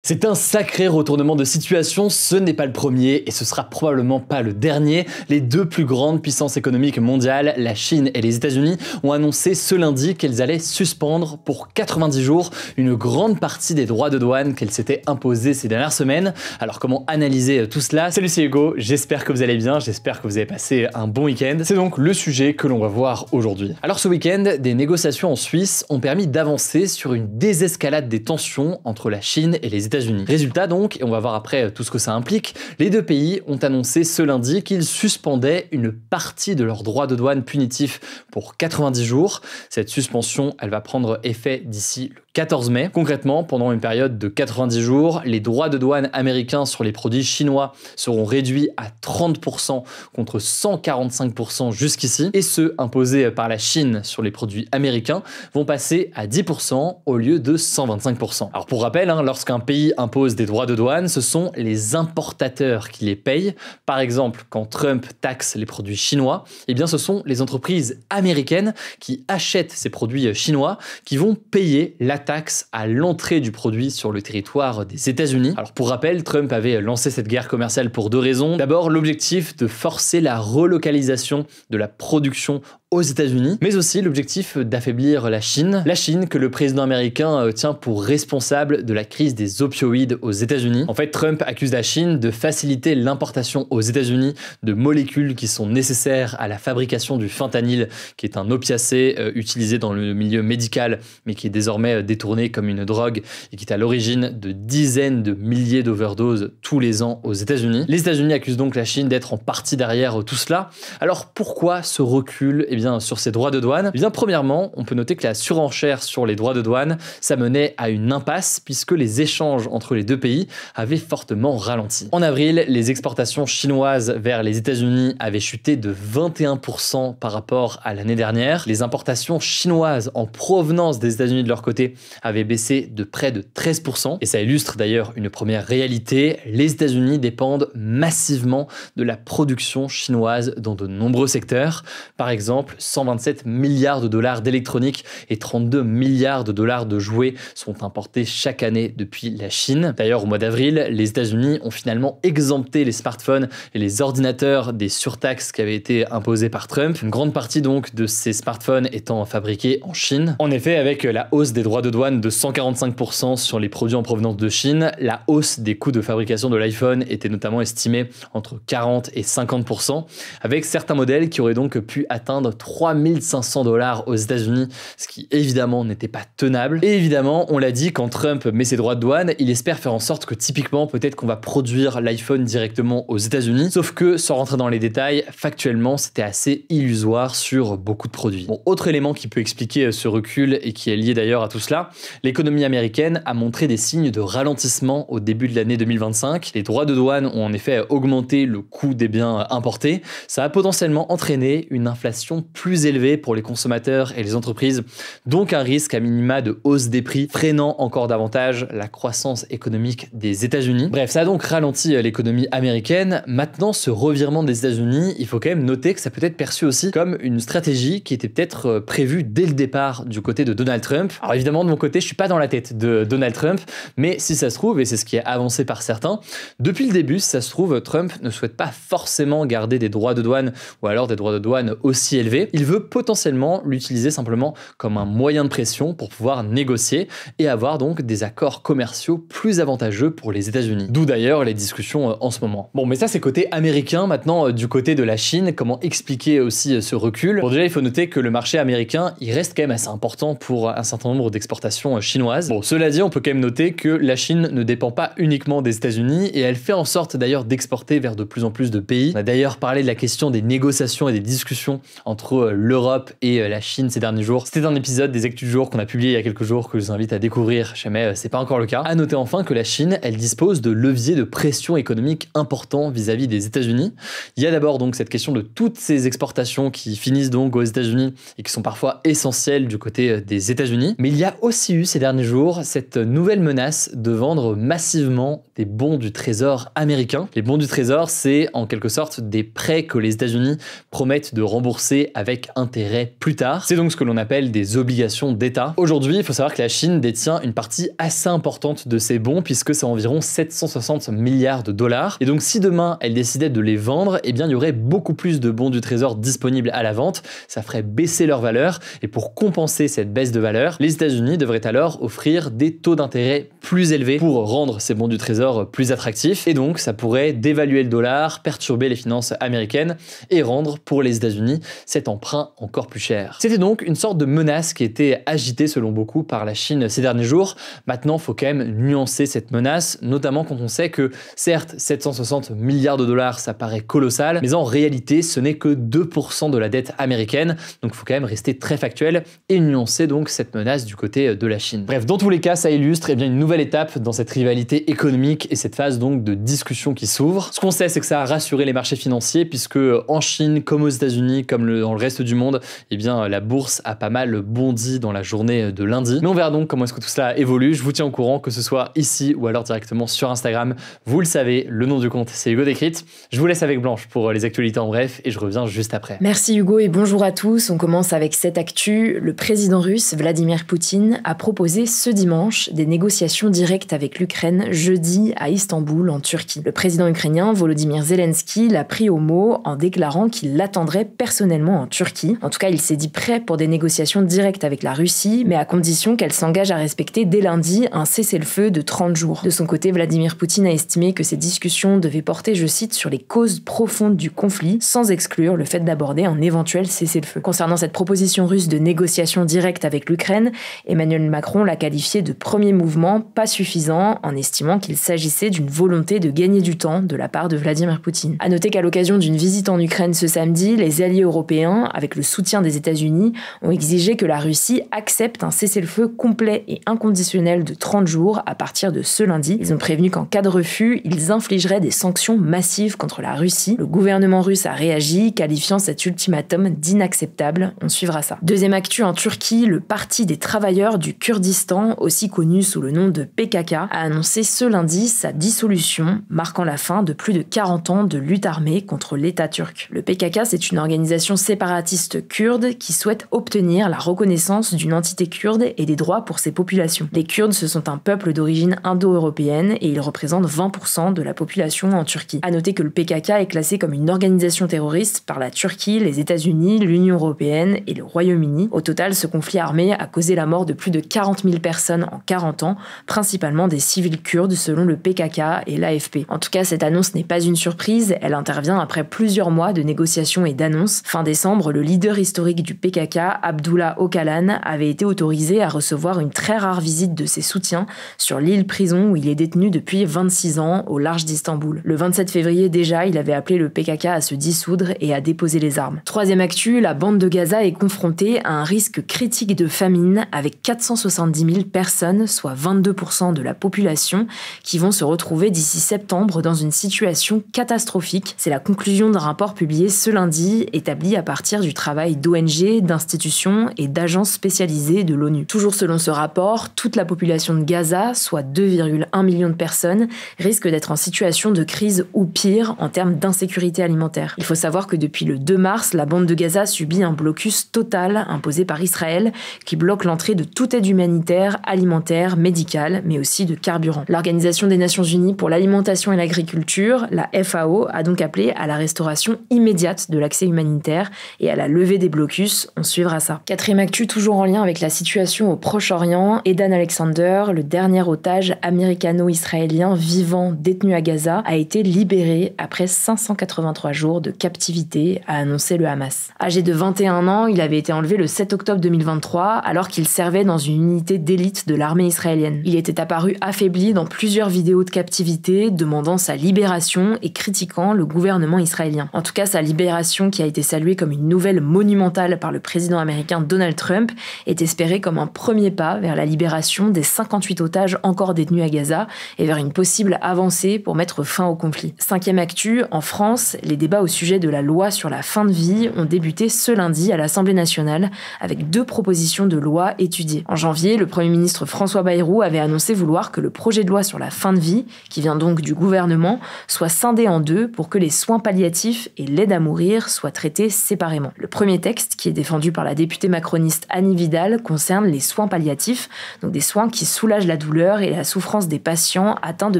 C'est un sacré retournement de situation, ce n'est pas le premier et ce sera probablement pas le dernier. Les deux plus grandes puissances économiques mondiales, la Chine et les États-Unis, ont annoncé ce lundi qu'elles allaient suspendre pour 90 jours une grande partie des droits de douane qu'elles s'étaient imposés ces dernières semaines. Alors comment analyser tout cela? Salut, c'est Hugo, j'espère que vous allez bien, j'espère que vous avez passé un bon week-end. C'est donc le sujet que l'on va voir aujourd'hui. Alors ce week-end, des négociations en Suisse ont permis d'avancer sur une désescalade des tensions entre la Chine et les États-Unis. Résultat donc, et on va voir après tout ce que ça implique, les deux pays ont annoncé ce lundi qu'ils suspendaient une partie de leurs droits de douane punitifs pour 90 jours. Cette suspension, elle va prendre effet d'ici le 14 mai. Concrètement, pendant une période de 90 jours, les droits de douane américains sur les produits chinois seront réduits à 30% contre 145% jusqu'ici, et ceux imposés par la Chine sur les produits américains vont passer à 10% au lieu de 125%. Alors pour rappel, lorsqu'un pays impose des droits de douane, ce sont les importateurs qui les payent. Par exemple, quand Trump taxe les produits chinois, eh bien ce sont les entreprises américaines qui achètent ces produits chinois qui vont payer la taxe à l'entrée du produit sur le territoire des États-Unis. Alors pour rappel, Trump avait lancé cette guerre commerciale pour deux raisons. D'abord, l'objectif de forcer la relocalisation de la production aux États-Unis, mais aussi l'objectif d'affaiblir la Chine que le président américain tient pour responsable de la crise des opioïdes aux États-Unis. En fait, Trump accuse la Chine de faciliter l'importation aux États-Unis de molécules qui sont nécessaires à la fabrication du fentanyl, qui est un opiacé utilisé dans le milieu médical, mais qui est désormais détourné comme une drogue et qui est à l'origine de dizaines de milliers d'overdoses tous les ans aux États-Unis. Les États-Unis accusent donc la Chine d'être en partie derrière tout cela. Alors pourquoi ce recul sur ces droits de douane? Premièrement, on peut noter que la surenchère sur les droits de douane, ça menait à une impasse puisque les échanges entre les deux pays avaient fortement ralenti. En avril, les exportations chinoises vers les États-Unis avaient chuté de 21% par rapport à l'année dernière. Les importations chinoises en provenance des États-Unis de leur côté avaient baissé de près de 13%. Et ça illustre d'ailleurs une première réalité. Les États-Unis dépendent massivement de la production chinoise dans de nombreux secteurs. Par exemple, 127 milliards de dollars d'électronique et 32 milliards de dollars de jouets sont importés chaque année depuis la Chine. D'ailleurs, au mois d'avril, les États-Unis ont finalement exempté les smartphones et les ordinateurs des surtaxes qui avaient été imposées par Trump. Une grande partie donc de ces smartphones étant fabriqués en Chine. En effet, avec la hausse des droits de douane de 145% sur les produits en provenance de Chine, la hausse des coûts de fabrication de l'iPhone était notamment estimée entre 40 et 50%, avec certains modèles qui auraient donc pu atteindre 3500 $ aux États-Unis, ce qui évidemment n'était pas tenable. Et évidemment, on l'a dit, quand Trump met ses droits de douane, il espère faire en sorte que typiquement, peut-être qu'on va produire l'iPhone directement aux États-Unis, sauf que, sans rentrer dans les détails, factuellement, c'était assez illusoire sur beaucoup de produits. Bon, autre élément qui peut expliquer ce recul et qui est lié d'ailleurs à tout cela, l'économie américaine a montré des signes de ralentissement au début de l'année 2025. Les droits de douane ont en effet augmenté le coût des biens importés. Ça a potentiellement entraîné une inflation plus élevée pour les consommateurs et les entreprises, donc un risque à minima de hausse des prix, freinant encore davantage la croissance économique des États-Unis. Bref, ça a donc ralenti l'économie américaine. Maintenant, ce revirement des États-Unis, il faut quand même noter que ça peut être perçu aussi comme une stratégie qui était peut-être prévue dès le départ du côté de Donald Trump. Alors évidemment, de mon côté, je suis pas dans la tête de Donald Trump, mais si ça se trouve, et c'est ce qui est avancé par certains, depuis le début, si ça se trouve, Trump ne souhaite pas forcément garder des droits de douane ou alors des droits de douane aussi élevés. Il veut potentiellement l'utiliser simplement comme un moyen de pression pour pouvoir négocier et avoir donc des accords commerciaux plus avantageux pour les États-Unis. D'où d'ailleurs les discussions en ce moment. Bon, mais ça c'est côté américain. Maintenant, du côté de la Chine, comment expliquer aussi ce recul? Bon, déjà, il faut noter que le marché américain, il reste quand même assez important pour un certain nombre d'exportations chinoises. Bon, cela dit, on peut quand même noter que la Chine ne dépend pas uniquement des États-Unis et elle fait en sorte d'ailleurs d'exporter vers de plus en plus de pays. On a d'ailleurs parlé de la question des négociations et des discussions entre l'Europe et la Chine ces derniers jours. C'était un épisode des Actus du jour qu'on a publié il y a quelques jours que je vous invite à découvrir, jamais c'est pas encore le cas. À noter enfin que la Chine, elle dispose de leviers de pression économique importants vis-à-vis des États-Unis. Il y a d'abord donc cette question de toutes ces exportations qui finissent donc aux États-Unis et qui sont parfois essentielles du côté des États-Unis. Mais il y a aussi eu ces derniers jours cette nouvelle menace de vendre massivement des bons du trésor américains. Les bons du trésor, c'est en quelque sorte des prêts que les États-Unis promettent de rembourser avec intérêt plus tard. C'est donc ce que l'on appelle des obligations d'État. Aujourd'hui, il faut savoir que la Chine détient une partie assez importante de ces bons puisque c'est environ 760 milliards de dollars. Et donc si demain elle décidait de les vendre, eh bien il y aurait beaucoup plus de bons du trésor disponibles à la vente. Ça ferait baisser leur valeur et pour compenser cette baisse de valeur, les États-Unis devraient alors offrir des taux d'intérêt plus élevés pour rendre ces bons du trésor plus attractifs et donc ça pourrait dévaluer le dollar, perturber les finances américaines et rendre pour les États-Unis cet emprunt encore plus cher. C'était donc une sorte de menace qui était agitée selon beaucoup par la Chine ces derniers jours. Maintenant, il faut quand même nuancer cette menace, notamment quand on sait que certes 760 milliards de dollars ça paraît colossal, mais en réalité ce n'est que 2% de la dette américaine, donc il faut quand même rester très factuel et nuancer donc cette menace du côté de la Chine. Bref, dans tous les cas, ça illustre bien une nouvelle étape dans cette rivalité économique et cette phase donc de discussion qui s'ouvre. Ce qu'on sait, c'est que ça a rassuré les marchés financiers puisque en Chine, comme aux États-Unis, comme dans le reste du monde, eh bien la bourse a pas mal bondi dans la journée de lundi. Mais on verra donc comment est-ce que tout cela évolue. Je vous tiens au courant, que ce soit ici ou alors directement sur Instagram. Vous le savez, le nom du compte, c'est Hugo Décrypte. Je vous laisse avec Blanche pour les actualités en bref et je reviens juste après. Merci Hugo et bonjour à tous. On commence avec cette actu. Le président russe Vladimir Poutine a proposé ce dimanche des négociations directes avec l'Ukraine jeudi à Istanbul, en Turquie. Le président ukrainien Volodymyr Zelensky l'a pris au mot en déclarant qu'il l'attendrait personnellement en Turquie. En tout cas, il s'est dit prêt pour des négociations directes avec la Russie, mais à condition qu'elle s'engage à respecter dès lundi un cessez-le-feu de 30 jours. De son côté, Vladimir Poutine a estimé que ces discussions devaient porter, je cite, sur les causes profondes du conflit, sans exclure le fait d'aborder un éventuel cessez-le-feu. Concernant cette proposition russe de négociation directe avec l'Ukraine, Emmanuel Macron l'a qualifié de premier mouvement pas suffisant, en estimant qu'il s'agissait d'une volonté de gagner du temps de la part de Vladimir Poutine. À noter qu'à l'occasion d'une visite en Ukraine ce samedi, les alliés européens, avec le soutien des États-Unis, ont exigé que la Russie accepte un cessez-le-feu complet et inconditionnel de 30 jours à partir de ce lundi. Ils ont prévenu qu'en cas de refus, ils infligeraient des sanctions massives contre la Russie. Le gouvernement russe a réagi, qualifiant cet ultimatum d'inacceptable. On suivra ça. Deuxième actu en Turquie, le Parti des travailleurs du Kurdistan, aussi connu sous le nom de PKK, a annoncé ce lundi sa dissolution, marquant la fin de plus de 40 ans de lutte armée contre l'État turc. Le PKK, c'est une organisation séparatiste kurde qui souhaite obtenir la reconnaissance d'une entité kurde et des droits pour ses populations. Les Kurdes, ce sont un peuple d'origine indo-européenne et ils représentent 20% de la population en Turquie. À noter que le PKK est classé comme une organisation terroriste par la Turquie, les États-Unis, l'Union européenne et le Royaume-Uni. Au total, ce conflit armé a causé la mort de plus de 40 000 personnes en 40 ans, principalement des civils kurdes selon le PKK et l'AFP. En tout cas, cette annonce n'est pas une surprise, elle intervient après plusieurs mois de négociations et d'annonces. Fin décembre, le leader historique du PKK, Abdullah Öcalan, avait été autorisé à recevoir une très rare visite de ses soutiens sur l'île prison où il est détenu depuis 26 ans au large d'Istanbul. Le 27 février déjà, il avait appelé le PKK à se dissoudre et à déposer les armes. Troisième actu, la bande de Gaza est confrontée à un risque critique de famine avec 470 000 personnes, soit 22% de la population, qui vont se retrouver d'ici septembre dans une situation catastrophique. C'est la conclusion d'un rapport publié ce lundi, établi à partir du travail d'ONG, d'institutions et d'agences spécialisées de l'ONU. Toujours selon ce rapport, toute la population de Gaza, soit 2,1 millions de personnes, risque d'être en situation de crise ou pire en termes d'insécurité alimentaire. Il faut savoir que depuis le 2 mars, la bande de Gaza subit un blocus total imposé par Israël qui bloque l'entrée de toute aide humanitaire, alimentaire, médicale, mais aussi de carburant. L'Organisation des Nations Unies pour l'alimentation et l'agriculture, la FAO, a donc appelé à la restauration immédiate de l'accès humanitaire et à la levée des blocus. On suivra ça. Quatrième actu, toujours en lien avec la situation au Proche-Orient, Edan Alexander, le dernier otage américano-israélien vivant détenu à Gaza, a été libéré après 583 jours de captivité, a annoncé le Hamas. Âgé de 21 ans, il avait été enlevé le 7 octobre 2023 alors qu'il servait dans une unité d'élite de l'armée israélienne. Il était apparu affaibli dans plusieurs vidéos de captivité, demandant sa libération et critiquant le gouvernement israélien. En tout cas, sa libération, qui a été saluée comme une nouvelle monumentale par le président américain Donald Trump, est espérée comme un premier pas vers la libération des 58 otages encore détenus à Gaza et vers une possible avancée pour mettre fin au conflit. Cinquième actu, en France, les débats au sujet de la loi sur la fin de vie ont débuté ce lundi à l'Assemblée nationale avec 2 propositions de loi étudiées. étudier. En janvier, le Premier ministre François Bayrou avait annoncé vouloir que le projet de loi sur la fin de vie, qui vient donc du gouvernement, soit scindé en deux pour que les soins palliatifs et l'aide à mourir soient traités séparément. Le premier texte, qui est défendu par la députée macroniste Annie Vidal, concerne les soins palliatifs, donc des soins qui soulagent la douleur et la souffrance des patients atteints de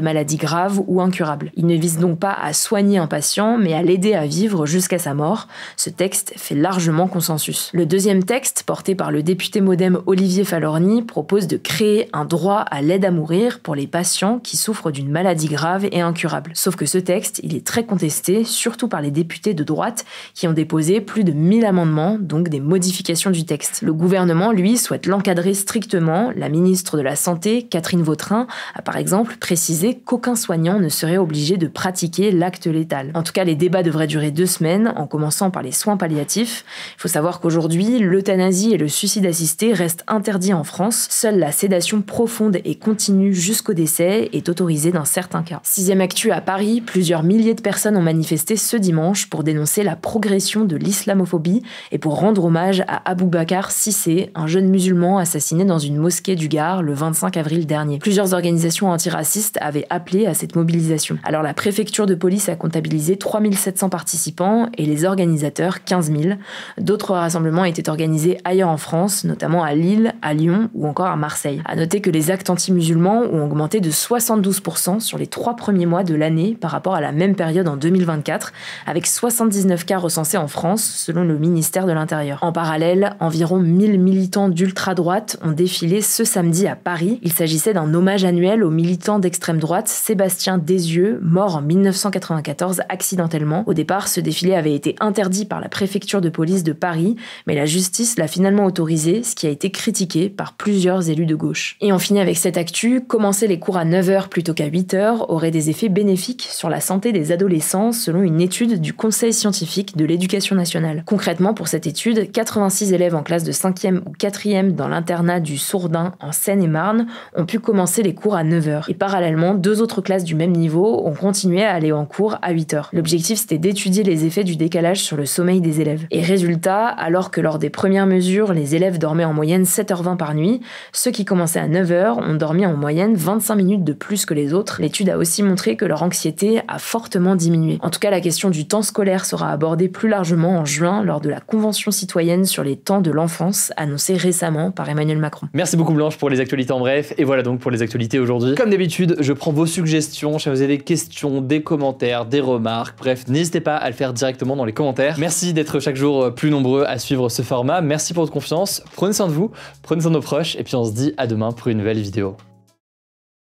maladies graves ou incurables. Il ne vise donc pas à soigner un patient, mais à l'aider à vivre jusqu'à sa mort. Ce texte fait largement consensus. Le deuxième texte, porté par le député MoDem Olivier Falorni, propose de créer un droit à l'aide à mourir pour les patients qui souffrent d'une maladie grave et incurable. Sauf que ce texte, il est très contesté, surtout par les députés de droite qui ont déposé plus de 1000 amendements, donc des modifications du texte. Le gouvernement, lui, souhaite l'encadrer strictement. La ministre de la Santé, Catherine Vautrin, a par exemple précisé qu'aucun soignant ne serait obligé de pratiquer l'acte létal. En tout cas, les débats devraient durer 2 semaines, en commençant par les soins palliatifs. Il faut savoir qu'aujourd'hui, l'euthanasie et le suicide assisté restent interdits en France. Seule la sédation profonde et continue jusqu'au décès est autorisée dans certains cas. 6e actu à Paris, plusieurs milliers de personnes ont manifesté ce dimanche pour dénoncer la progression de l'islamophobie et pour rendre hommage à Aboubacar Cissé, un jeune musulman assassiné dans une mosquée du Gard le 25 avril dernier. Plusieurs organisations antiracistes avaient appelé à cette mobilisation. Alors la préfecture de police a comptabilisé 3700 participants et les organisateurs 15 000. D'autres rassemblements étaient organisés ailleurs en France, notamment à Lille, à Lyon ou encore à Marseille. À noter que les actes anti-musulmans ont augmenté de 72% sur les 3 premiers mois de l'année par rapport à la même période en 2024, avec 79 cas recensés en France, selon le ministère de l'Intérieur. En parallèle, environ 1000 militants d'ultra-droite ont défilé ce samedi à Paris. Il s'agissait d'un hommage annuel au militant d'extrême droite Sébastien Desieux, mort en 1994 accidentellement. Au départ, ce défilé avait été interdit par la préfecture de police de Paris, mais la justice l'a finalement autorisé, ce qui a été critiqué par plusieurs élus de gauche. Et on finit avec cette actu, commencer les cours à 9h plutôt qu'à 8h aurait des effets bénéfiques sur la santé des adolescents selon une étude du Conseil scientifique de l'éducation nationale. Concrètement, pour cette étude, 86 élèves en classe de 5e ou 4e dans l'internat du Sourdin en Seine-et-Marne ont pu commencer les cours à 9h. Et parallèlement, 2 autres classes du même niveau ont continué à aller en cours à 8h. L'objectif, c'était d'étudier les effets du décalage sur le sommeil des élèves. Et résultat, alors que lors des premières mesures, les élèves dormaient en moyenne 7h20 par nuit, ceux qui commençaient à 9h ont dormi en moyenne 25 minutes de plus que les autres. L'étude a aussi montré que leur anxiété a fortement diminué. En tout cas, la question du temps scolaire sera abordée plus largement en juin lors de la Convention citoyenne sur les temps de l'enfance, annoncée récemment par Emmanuel Macron. Merci beaucoup Blanche pour les actualités en bref, et voilà donc pour les actualités aujourd'hui. Comme d'habitude, je prends vos suggestions, si vous avez des questions, des commentaires, des remarques, bref, n'hésitez pas à le faire directement dans les commentaires. Merci d'être chaque jour plus nombreux à suivre ce format, merci pour votre confiance, prenez soin de vous, prenez soin de nos proches, et puis on se dit à demain pour une nouvelle vidéo.